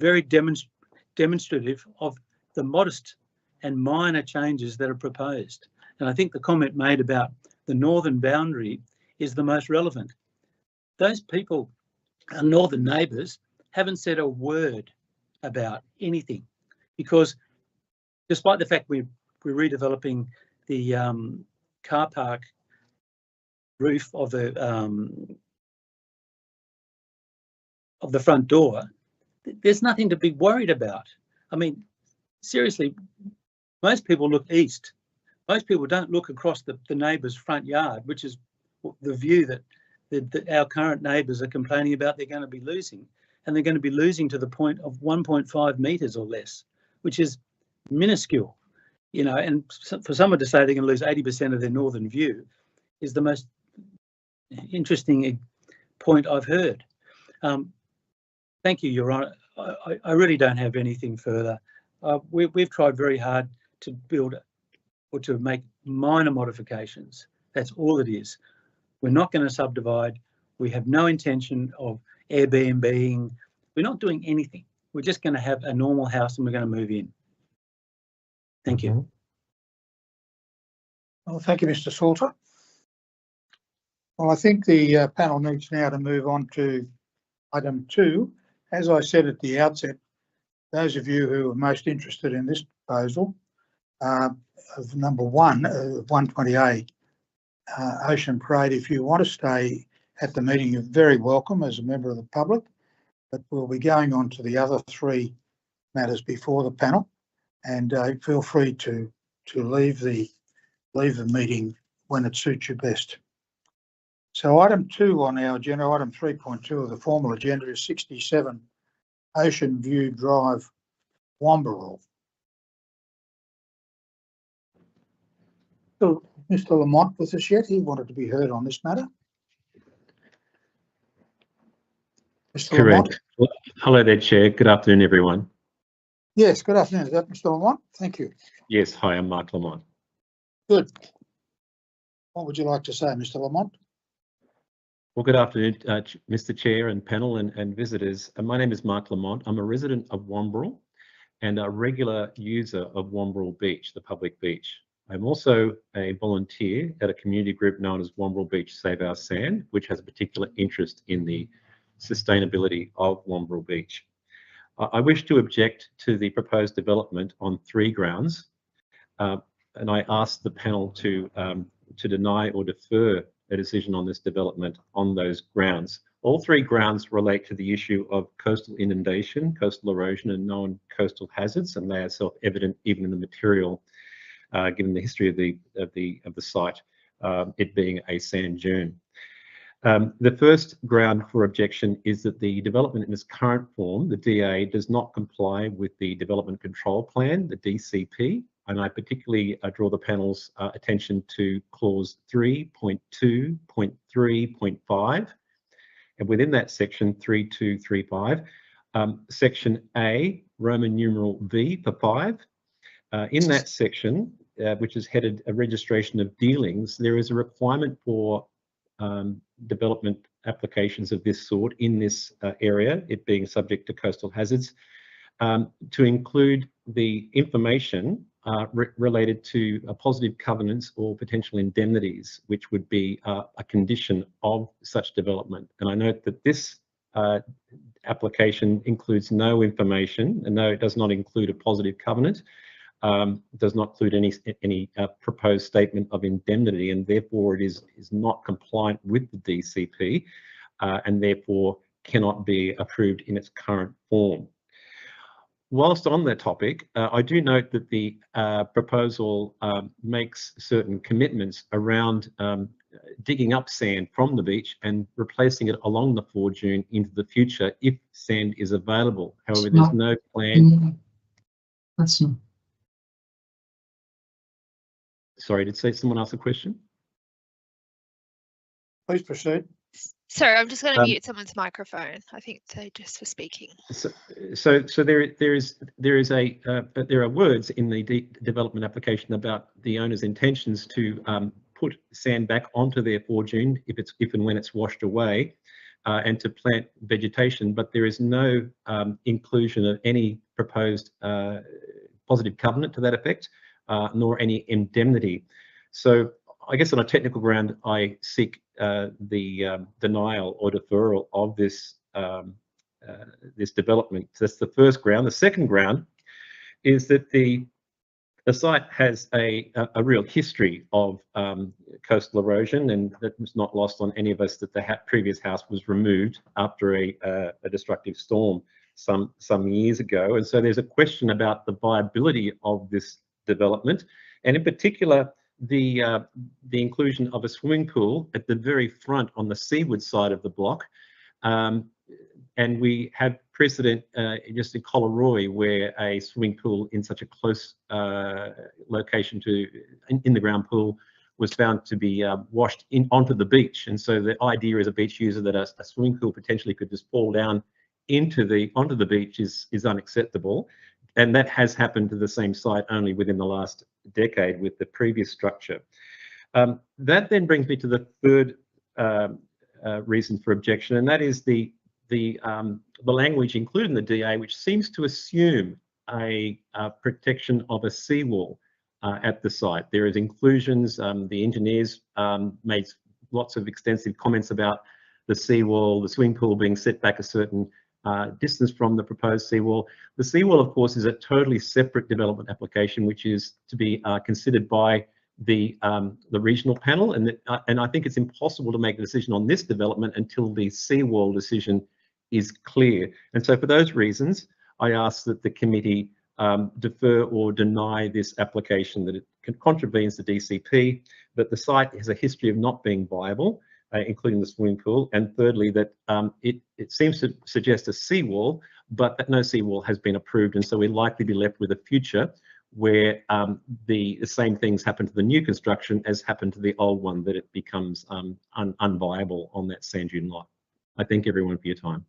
S11: very demonstrative of the modest and minor changes that are proposed. And I think the comment made about the northern boundary is the most relevant. Those people, our northern neighbours, haven't said a word about anything, because despite the fact we're redeveloping the car park roof of the front door, there's nothing to be worried about. I mean, seriously, most people look east. Most people don't look across the neighbour's front yard, which is the view that our current neighbours are complaining about they're going to be losing. And they're going to be losing to the point of 1.5 metres or less, which is minuscule. You know, and for someone to say they're going to lose 80% of their northern view is the most interesting point I've heard. Thank you, Your Honour. I really don't have anything further. We've tried very hard to build or to make minor modifications. That's all it is. We're not going to subdivide. We have no intention of Airbnb-ing. We're not doing anything. We're just going to have a normal house and we're going to move in. Thank you.
S1: Well, thank you, Mr. Salter. Well, I think the panel needs now to move on to item 2. As I said at the outset, those of you who are most interested in this proposal of number 1, 120A Ocean Parade, if you want to stay at the meeting, you're very welcome as a member of the public, but we'll be going on to the other 3 matters before the panel, and feel free to leave the meeting when it suits you best. So item 2 on our agenda, item 3.2 of the formal agenda, is 67 Ocean View Drive, Wamberal. So, Mr. Lamont with us yet? He wanted to be heard on this matter. Mr.
S12: Correct.
S1: Lamont?
S12: Hello there, Chair. Good afternoon, everyone.
S1: Yes, good afternoon. Is that Mr. Lamont? Thank you.
S12: Yes, hi, I'm Mark Lamont.
S1: Good. What would you like to say, Mr. Lamont?
S12: Well, good afternoon, Mr. Chair and panel and visitors. My name is Mark Lamont. I'm a resident of Wamberal and a regular user of Wamberal Beach, the public beach. I'm also a volunteer at a community group known as Wamberal Beach Save Our Sand, which has a particular interest in the sustainability of Wamberal Beach. I wish to object to the proposed development on 3 grounds, and I ask the panel to deny or defer a decision on this development on those grounds. All 3 grounds relate to the issue of coastal inundation, coastal erosion, and known coastal hazards, and they are self-evident even in the material, given the history of the site, it being a sand dune. The first ground for objection is that the development in its current form, the DA, does not comply with the Development Control Plan, the DCP, and I particularly draw the panel's attention to clause 3.2.3.5, and within that section 3235, section A, Roman numeral V for 5. In that section, which is headed a registration of dealings, there is a requirement for development applications of this sort in this area, it being subject to coastal hazards, to include the information related to positive covenants or potential indemnities, which would be a condition of such development. And I note that this application includes no information, and no, it does not include a positive covenant, does not include any proposed statement of indemnity, and therefore it is not compliant with the DCP, and therefore cannot be approved in its current form. Whilst on that topic, I do note that the proposal makes certain commitments around digging up sand from the beach and replacing it along the fore dune into the future if sand is available. However, there's no plan.
S13: That's not.
S12: Sorry, did someone ask a question?
S1: Please proceed.
S5: Sorry, I'm just going to mute someone's microphone. I think they just were speaking.
S12: So there are words in the development application about the owner's intentions to put sand back onto their fore dune if and when it's washed away, and to plant vegetation, but there is no inclusion of any proposed positive covenant to that effect, nor indemnity indemnity. So I guess on a technical ground, I seek the denial or deferral of this this development. So that's the first ground. The second ground is that the site has a real history of coastal erosion, and that was not lost on any of us that the previous house was removed after a destructive storm some years ago. And so there's a question about the viability of this development, and in particular the inclusion of a swimming pool at the very front on the seaward side of the block. And we have precedent just in Collaroy, where a swimming pool in such a close location to in the ground pool was found to be washed onto the beach. And so the idea as a beach user that a swimming pool potentially could just fall down onto the beach is unacceptable. And that has happened to the same site only within the last decade with the previous structure. That then brings me to the third reason for objection, and that is the language included in the DA, which seems to assume a protection of a seawall at the site. There is inclusions. The engineers made lots of extensive comments about the seawall, the swimming pool being set back a certain distance from the proposed seawall. The seawall, of course, is a totally separate development application, which is to be considered by the regional panel, and I think it's impossible to make a decision on this development until the seawall decision is clear. And so for those reasons, I ask that the committee defer or deny this application, that it contravenes the DCP, that the site has a history of not being viable, including the swimming pool, and thirdly, that it seems to suggest a seawall, but that no seawall has been approved, and so we're likely to be left with a future where the same things happen to the new construction as happened to the old one, that it becomes unviable on that sand dune lot. I thank everyone for your time.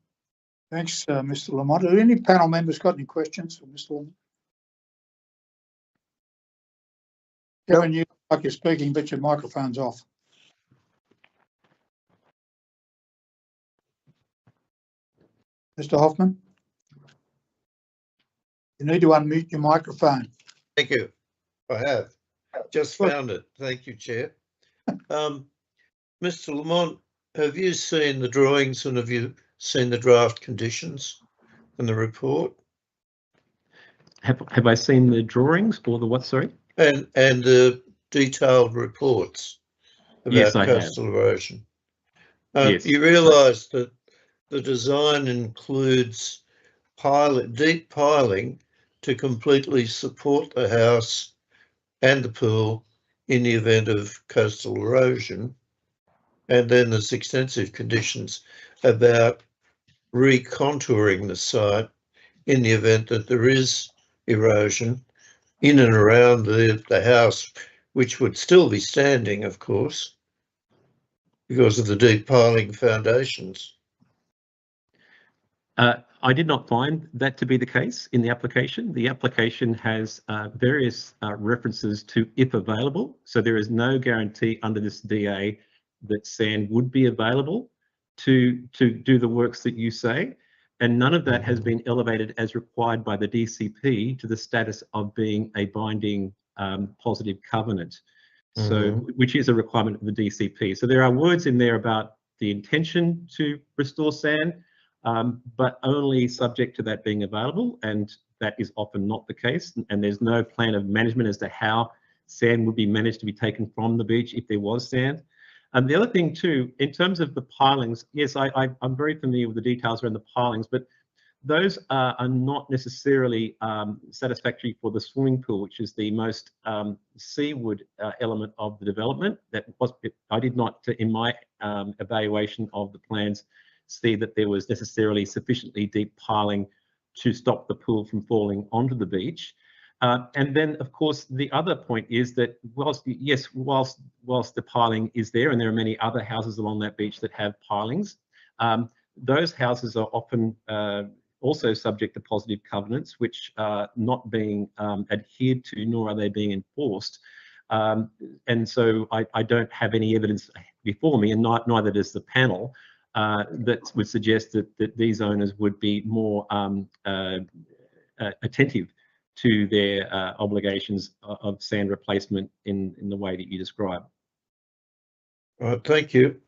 S1: Thanks, Mr. Lamont. Have any panel members got any questions for Mr. Lamont? Kevin, you look like you're speaking, but your microphone's off. Mr. Hoffman, you need to unmute your microphone.
S2: Thank you. I have just found it. Thank you, Chair. Mr. Lamont, have you seen the drawings and have you seen the draft conditions and the report?
S12: Have I seen the drawings or the what, sorry?
S2: And the detailed reports about
S12: yes,
S2: coastal erosion.
S12: Yes.
S2: You realise that the design includes deep piling to completely support the house and the pool in the event of coastal erosion. And then there's extensive conditions about recontouring the site in the event that there is erosion in and around the house, which would still be standing, of course, because of the deep piling foundations.
S12: I did not find that to be the case in the application. The application has various references to if available. So there is no guarantee under this DA that sand would be available to do the works that you say. And none of that has been elevated as required by the DCP to the status of being a binding positive covenant. So, which is a requirement of the DCP. So there are words in there about the intention to restore sand, but only subject to that being available, and that is often not the case. And there's no plan of management as to how sand would be managed to be taken from the beach if there was sand. And the other thing too, in terms of the pilings, yes, I'm very familiar with the details around the pilings, but those are not necessarily satisfactory for the swimming pool, which is the most seaward element of the development. I did not, in my evaluation of the plans, see that there was necessarily sufficiently deep piling to stop the pool from falling onto the beach. And then, of course, the other point is that whilst the piling is there, and there are many other houses along that beach that have pilings, those houses are often also subject to positive covenants, which are not being adhered to, nor are they being enforced. And so I don't have any evidence before me, and neither does the panel, that would suggest that these owners would be more attentive to their obligations of sand replacement in the way that you describe.
S2: All right, thank you.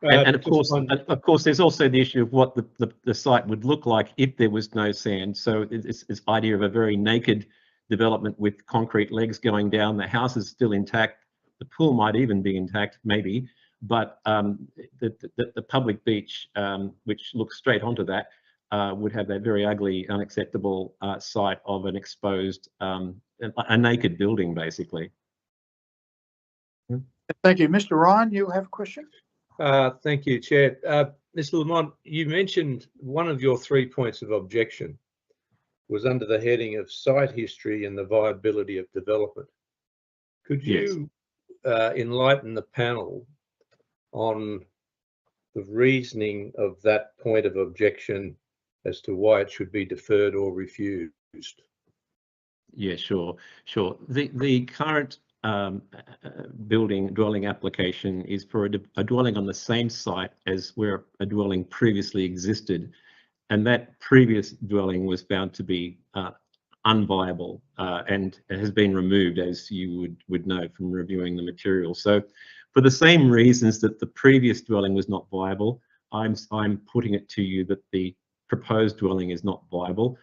S12: And of course, there's also the issue of what the site would look like if there was no sand. So it's this idea of a very naked development with concrete legs going down. The house is still intact. The pool might even be intact, maybe, but the public beach, which looks straight onto that, would have that very ugly, unacceptable site of an exposed, a naked building, basically.
S1: Thank you. Mr. Ryan, you have a question?
S3: Thank you, Chair. Mr. Lamont, you mentioned one of your 3 points of objection was under the heading of site history and the viability of development. Could you enlighten the panel on the reasoning of that point of objection as to why it should be deferred or refused?
S12: Yeah, sure. The current dwelling application is for a dwelling on the same site as where a dwelling previously existed, and that previous dwelling was found to be unviable and has been removed, as you would know from reviewing the material. So for the same reasons that the previous dwelling was not viable, I'm putting it to you that the proposed dwelling is not viable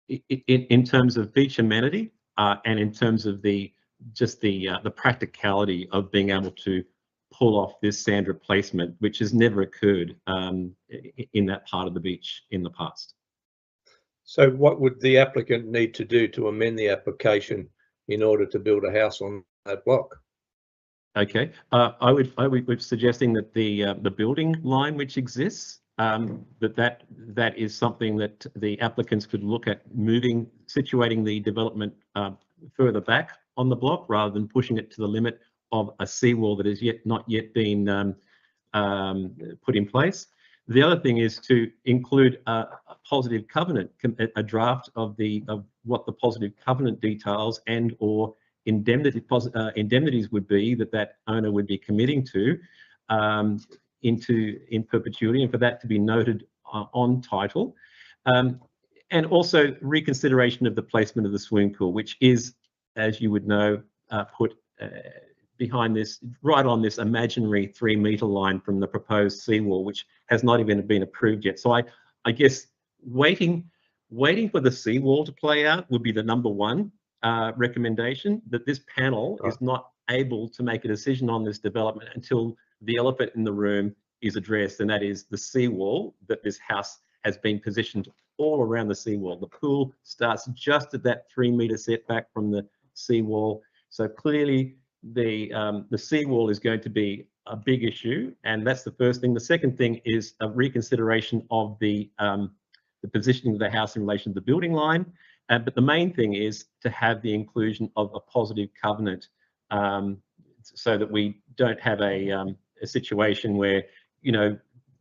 S12: in terms of beach amenity and in terms of the practicality of being able to pull off this sand replacement, which has never occurred in that part of the beach in the past.
S3: So what would the applicant need to do to amend the application in order to build a house on that block?
S12: Okay, I would be suggesting that the building line which exists, that is something that the applicants could look at situating the development further back on the block rather than pushing it to the limit of a seawall that has not yet been put in place. The other thing is to include a positive covenant, a draft of what the positive covenant details and/or indemnities would be that owner would be committing to in perpetuity, and for that to be noted on title, and also reconsideration of the placement of the swimming pool, which is, as you would know, put behind this, right on this imaginary 3-metre line from the proposed seawall, which has not even been approved yet. So I guess waiting for the seawall to play out would be the #1 recommendation, that this panel is not able to make a decision on this development until the elephant in the room is addressed, and that is the seawall, that this house has been positioned all around the seawall. The pool starts just at that 3-metre setback from the seawall. So clearly the seawall is going to be a big issue, and that's the first thing. The second thing is a reconsideration of the positioning of the house in relation to the building line. But the main thing is to have the inclusion of a positive covenant, so that we don't have a situation where,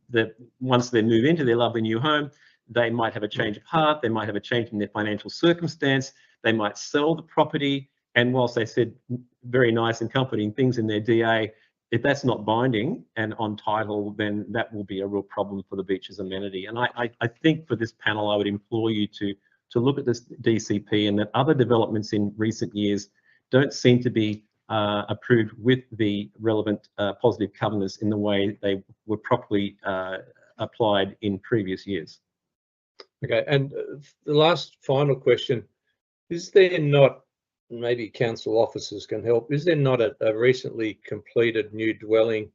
S12: that once they move into their lovely new home, they might have a change of heart, they might have a change in their financial circumstance, they might sell the property, and whilst they said very nice and comforting things in their DA, if that's not binding and on title, then that will be a real problem for the beach's amenity. And I think for this panel, I would implore you to look at this DCP, and that other developments in recent years don't seem to be approved with the relevant positive covenants in the way they were properly applied in previous years.
S3: Okay, and the last final question, is there not, maybe council officers can help, is there not a recently completed new dwelling,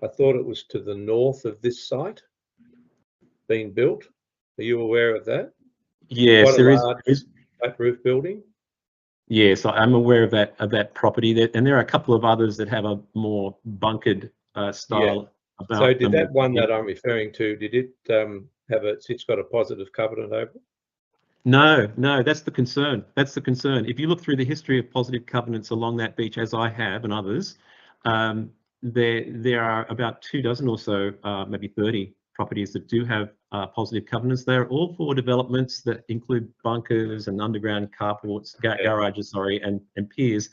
S3: I thought it was to the north of this site, being built? Are you aware of that?
S12: Yes, there is.
S3: Flat roof building?
S12: Yes, I'm aware of that property, and there are a couple of others that have a more bunkered style.
S3: Yeah. So did that one that I'm referring to, did it it's got a positive covenant over it?
S12: No, that's the concern. That's the concern. If you look through the history of positive covenants along that beach, as I have and others, there are about 24 or so, maybe 30 properties that do have positive covenants. They're all for developments that include bunkers and underground carports, garages, sorry, and piers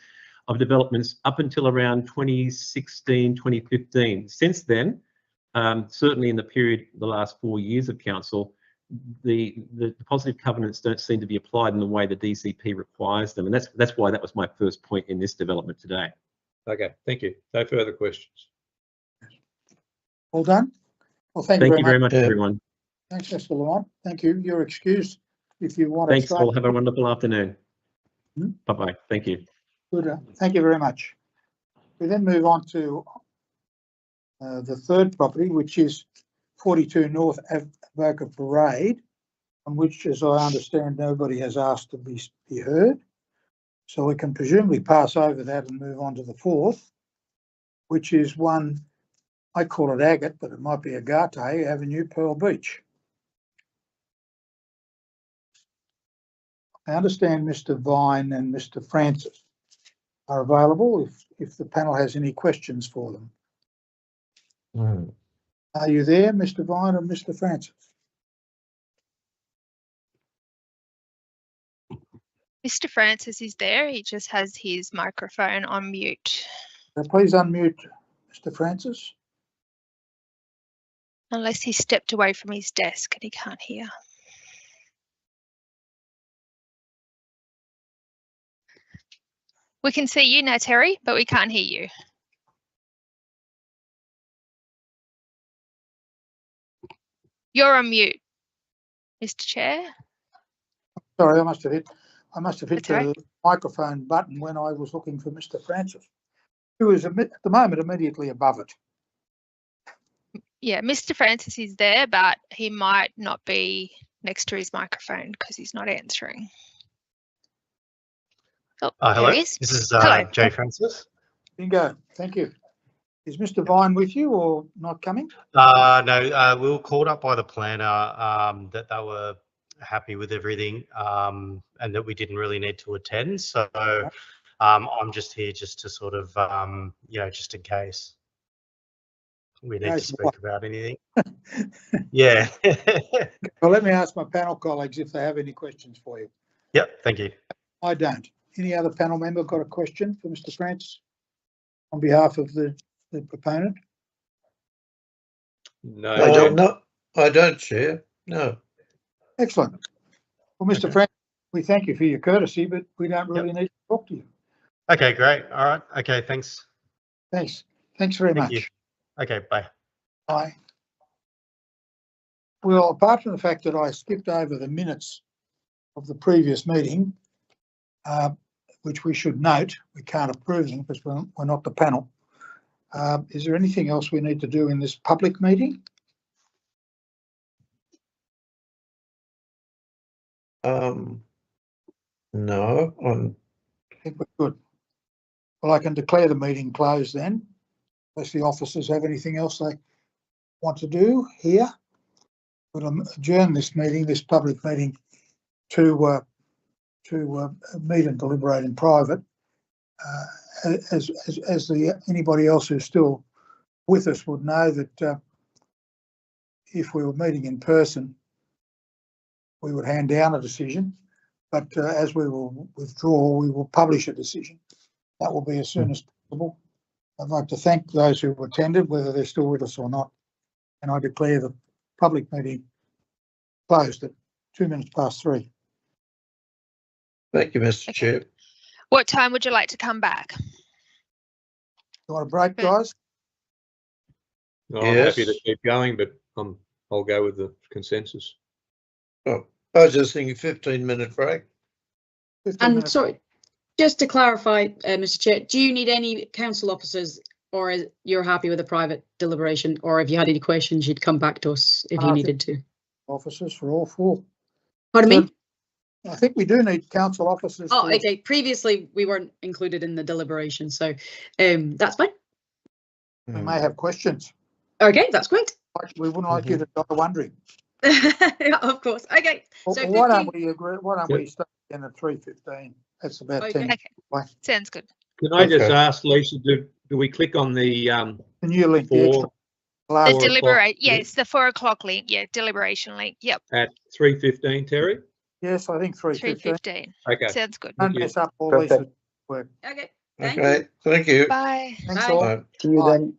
S12: of developments up until around 2016, 2015. Since then, certainly in the period, the last 4 years of council, the positive covenants don't seem to be applied in the way the DCP requires them, and that's why that was my first point in this development today.
S3: Okay, thank you. No further questions.
S1: All done. Well, thank you very much,
S12: everyone.
S1: Thanks, Mr. Lamont. Thank you. You're excused if you want to.
S12: Thanks all. Have a wonderful afternoon. Bye-bye. Thank you.
S1: Good. Thank you very much. We then move on to the third property, which is 42 North Avoca Parade, on which, as I understand, nobody has asked to be heard. So we can presumably pass over that and move on to the fourth, which is one, I call it Agate, but it might be Agate Avenue, Pearl Beach. I understand Mr. Vine and Mr. Francis are available if the panel has any questions for them. Are you there, Mr. Vine or Mr. Francis?
S5: Mr. Francis is there. He just has his microphone on mute.
S1: Please unmute Mr. Francis.
S5: Unless he stepped away from his desk and he can't hear. We can see you now, Terry, but we can't hear you. You're on mute, Mr. Chair.
S1: Sorry, I must have hit the microphone button when I was looking for Mr. Francis, who is at the moment immediately above it.
S5: Yeah, Mr. Francis is there, but he might not be next to his microphone because he's not answering. Oh,
S13: hello,
S5: there he is.
S13: this is
S5: Hello.
S13: Jay Francis.
S1: Bingo, thank you. Is Mr. Vine with you or not coming?
S13: No, we were called up by the planner that they were happy with everything and that we didn't really need to attend. So I'm just here just to sort of, just in case we need to speak about anything. Yeah.
S1: Well, let me ask my panel colleagues if they have any questions for you.
S13: Yep, thank you.
S1: I don't. Any other panel member got a question for Mr. Francis on behalf of the proponent?
S3: No,
S2: I don't, Chair. No.
S1: Excellent. Well, Mr. Francis, we thank you for your courtesy, but we don't really need to talk to you.
S13: Okay, great. All right. Okay, thanks.
S1: Thanks. Thanks very much.
S13: You. Okay, bye.
S1: Bye. Well, apart from the fact that I skipped over the minutes of the previous meeting, which we should note, we can't approve them because we're not the panel. Is there anything else we need to do in this public meeting?
S2: No.
S1: I think we're good. Well, I can declare the meeting closed then, unless the officers have anything else they want to do here. We'll adjourn this meeting, this public meeting, to meet and deliberate in private. As anybody else who's still with us would know that if we were meeting in person, we would hand down a decision, but as we will withdraw, we will publish a decision. That will be as soon as possible. I'd like to thank those who attended, whether they're still with us or not, and I declare the public meeting closed at 3:02.
S2: Thank you, Mr.
S5: Okay.
S2: Chair.
S5: What time would you like to come back?
S1: You want a break, guys?
S3: No, I'm happy to
S2: Yes.
S3: keep going, but I'll go with the consensus.
S2: Oh, I was just thinking 15-minute break.
S1: 15
S8: And
S1: minutes.
S8: sorry, just to clarify, Mr. Chair, do you need any council officers, or you're happy with a private deliberation, or if you had any questions, you'd come back to us if you needed to?
S1: Officers for all four.
S8: Pardon me?
S1: I think we do need council officers.
S8: Oh,
S1: for-
S8: okay. Previously, we weren't included in the deliberation, so that's fine.
S1: We may have questions.
S8: Okay, that's great.
S1: We wouldn't like you to die wondering.
S8: Of course. Okay.
S1: Well,
S8: So
S1: why don't
S8: 15
S1: we agree? Why don't we start in at 3:15? That's about
S8: Okay.
S1: 10
S5: Okay,
S1: away.
S5: sounds good.
S3: Can I just
S2: Okay.
S3: ask Lisa, do we click on the
S1: The new link, the extra
S3: for
S5: The
S1: last.
S3: 4 o'clock,
S5: deliberate,
S3: yeah.
S5: yes, the 4 o'clock link, yeah, deliberation link, yep,
S3: at 3:15, Terry?
S1: Yes, I think 3:15.
S5: 3:15,
S3: Okay.
S5: sounds good.
S1: Don't
S3: Thank you.
S1: mess up all
S4: Perfect.
S1: Lisa's work.
S8: Okay. Thank
S2: Okay,
S8: you.
S2: thank you.
S5: Bye.
S1: Thanks
S8: Bye.
S1: all.
S2: Bye.
S4: See you
S1: Bye.
S4: then.